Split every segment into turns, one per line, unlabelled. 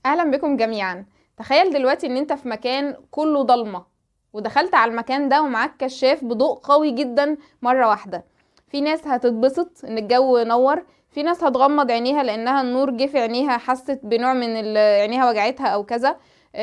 اهلا بكم جميعا. تخيل دلوقتي ان انت في مكان كله ضلمة، ودخلت على المكان ده ومعاك كشاف بضوء قوي جدا مرة واحدة. في ناس هتتبسط ان الجو نور، في ناس هتغمض عينيها لانها النور جه في عينيها، حست بنوع من عينيها وجعتها او كذا.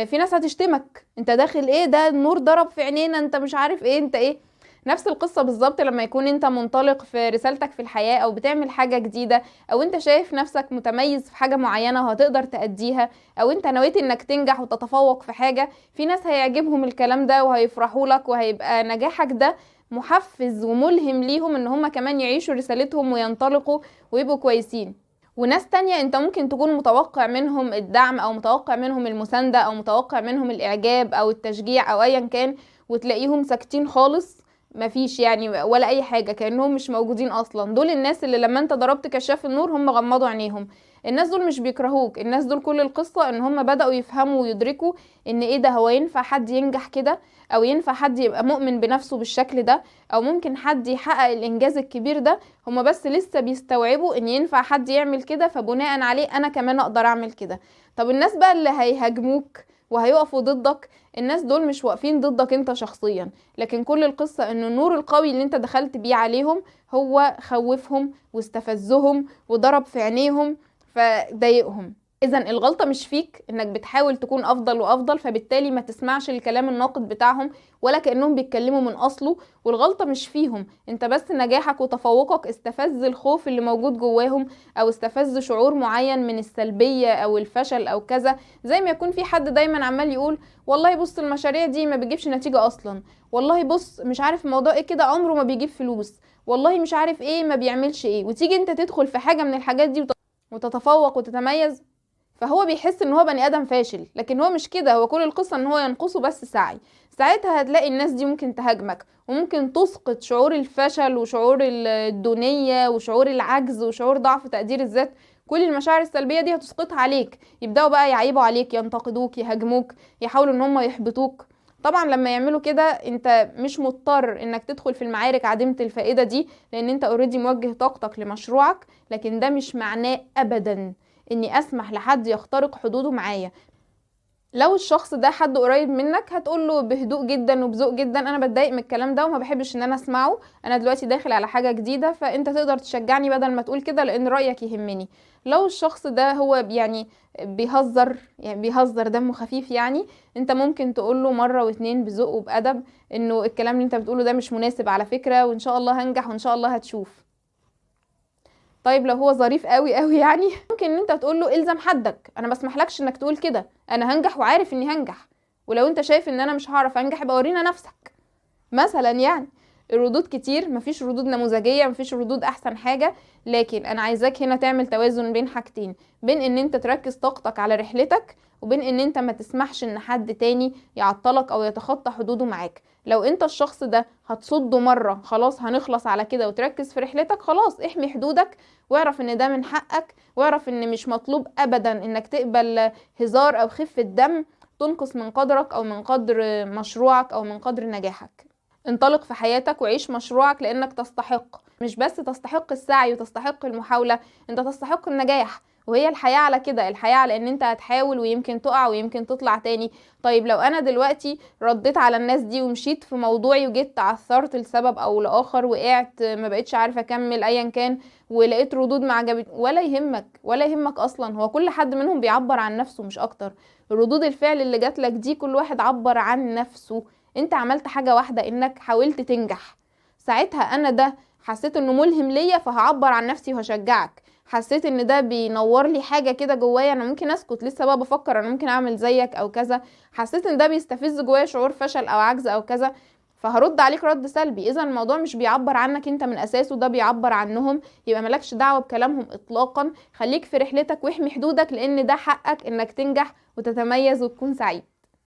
في ناس هتشتمك، انت داخل ايه ده، النور ضرب في عينينا، انت مش عارف ايه، انت ايه. نفس القصة بالظبط لما يكون انت منطلق في رسالتك في الحياة او بتعمل حاجة جديدة، او انت شايف نفسك متميز في حاجة معينة وهتقدر تأديها، او انت نويت انك تنجح وتتفوق في حاجة. في ناس هيعجبهم الكلام ده وهيفرحوا لك، وهيبقى نجاحك ده محفز وملهم ليهم ان هم كمان يعيشوا رسالتهم وينطلقوا ويبقوا كويسين. وناس تانية انت ممكن تكون متوقع منهم الدعم او متوقع منهم المساندة او متوقع منهم الاعجاب او التشجيع او ايا كان، وتلاقيهم ساكتين خالص، مفيش يعني ولا اي حاجة، كأنهم مش موجودين اصلا. دول الناس اللي لما انت ضربت كشاف النور هم غمضوا عينيهم. الناس دول مش بيكرهوك، الناس دول كل القصة ان هم بدأوا يفهموا ويدركوا ان ايه ده، هو ينفع حد ينجح كده، او ينفع حد يبقى مؤمن بنفسه بالشكل ده، او ممكن حد يحقق الانجاز الكبير ده. هم بس لسه بيستوعبوا ان ينفع حد يعمل كده، فبناء عليه انا كمان اقدر اعمل كده. طب الناس بقى اللي هيهاجموك وهيقفوا ضدك، الناس دول مش واقفين ضدك انت شخصيا، لكن كل القصة ان النور القوي اللي انت دخلت بيه عليهم هو خوفهم واستفزهم وضرب في عينيهم فضايقهم. اذا الغلطة مش فيك انك بتحاول تكون افضل وافضل، فبالتالي ما تسمعش الكلام الناقد بتاعهم ولا كأنهم بيتكلموا من اصله. والغلطة مش فيهم انت، بس نجاحك وتفوقك استفز الخوف اللي موجود جواهم، او استفز شعور معين من السلبية او الفشل او كذا. زي ما يكون في حد دايما عمال يقول والله بص المشاريع دي ما بيجيبش نتيجة اصلا، والله بص مش عارف الموضوع ايه كده عمره ما بيجيب فلوس، والله مش عارف ايه ما بيعملش ايه، وتيجي انت تدخل في حاجة من الحاجات دي وتتفوق وتتميز، فهو بيحس ان هو بني ادم فاشل. لكن هو مش كده، هو كل القصة ان هو ينقصه بس سعي. ساعتها هتلاقي الناس دي ممكن تهاجمك وممكن تسقط شعور الفشل وشعور الدونية وشعور العجز وشعور ضعف تقدير الذات. كل المشاعر السلبية دي هتسقطها عليك، يبدأوا بقى يعيبوا عليك، ينتقدوك، يهاجموك، يحاولوا ان هم يحبطوك. طبعا لما يعملوا كده انت مش مضطر انك تدخل في المعارك عديمة الفائدة دي، لان انت اوريدي موجه طاقتك لمشروعك. لكن ده مش معناه ابدا اني اسمح لحد يخترق حدوده معايا. لو الشخص ده حد قريب منك هتقوله بهدوء جدا وبذوق جدا انا بتضايق من الكلام ده وما بحبش ان انا اسمعه، انا دلوقتي داخل على حاجة جديدة، فانت تقدر تشجعني بدل ما تقول كده لان رأيك يهمني. لو الشخص ده هو يعني بيهزر، يعني بيهزر دمه خفيف، يعني انت ممكن تقوله مرة واتنين بذوق وبأدب انه الكلام اللي انت بتقوله ده مش مناسب على فكرة، وان شاء الله هنجح وان شاء الله هتشوف. طيب لو هو ظريف قوي قوي يعني ممكن ان انت تقول له الزم حدك، انا ما اسمحلكش انك تقول كده، انا هنجح وعارف اني هنجح، ولو انت شايف ان انا مش هعرف انجح يبقى ورينا نفسك مثلا يعني. الردود كتير، مفيش ردود نموذجية، مفيش ردود احسن حاجة. لكن انا عايزاك هنا تعمل توازن بين حاجتين، بين ان انت تركز طاقتك على رحلتك، وبين ان انت ما تسمحش ان حد تاني يعطلك او يتخطى حدوده معاك. لو انت الشخص ده هتصده مرة خلاص هنخلص على كده وتركز في رحلتك، خلاص احمي حدودك، واعرف ان ده من حقك، واعرف ان مش مطلوب ابدا انك تقبل هزار او خفة دم تنقص من قدرك او من قدر مشروعك او من قدر نجاحك. انطلق في حياتك وعيش مشروعك لانك تستحق، مش بس تستحق السعي وتستحق المحاولة، انت تستحق النجاح. وهي الحياة على كده، الحياة على ان انت هتحاول ويمكن تقع ويمكن تطلع تاني. طيب لو انا دلوقتي رديت على الناس دي ومشيت في موضوعي وجيت تعثرت لسبب او لاخر، وقعت ما بقتش عارفة اكمل ايا كان، ولقيت ردود ما عجبت، ولا يهمك ولا يهمك اصلا، هو كل حد منهم بيعبر عن نفسه مش اكتر. ردود الفعل اللي جاتلك دي كل واحد عبر عن نفسه، انت عملت حاجة واحدة انك حاولت تنجح. ساعتها انا ده حسيت انه ملهم ليا فهعبر عن نفسي وهشجعك، حسيت ان ده بينور لي حاجة كده جوايا انا ممكن اسكت لسه بقى بفكر انا ممكن اعمل زيك او كذا، حسيت ان ده بيستفز جوايا شعور فشل او عجز او كذا، فهرد عليك رد سلبي. اذا الموضوع مش بيعبر عنك انت من اساسه، ده بيعبر عنهم، يبقى ملكش دعوة بكلامهم اطلاقا. خليك في رحلتك واحمي حدودك لان ده حقك انك تنجح وتتميز وتكون سعيد.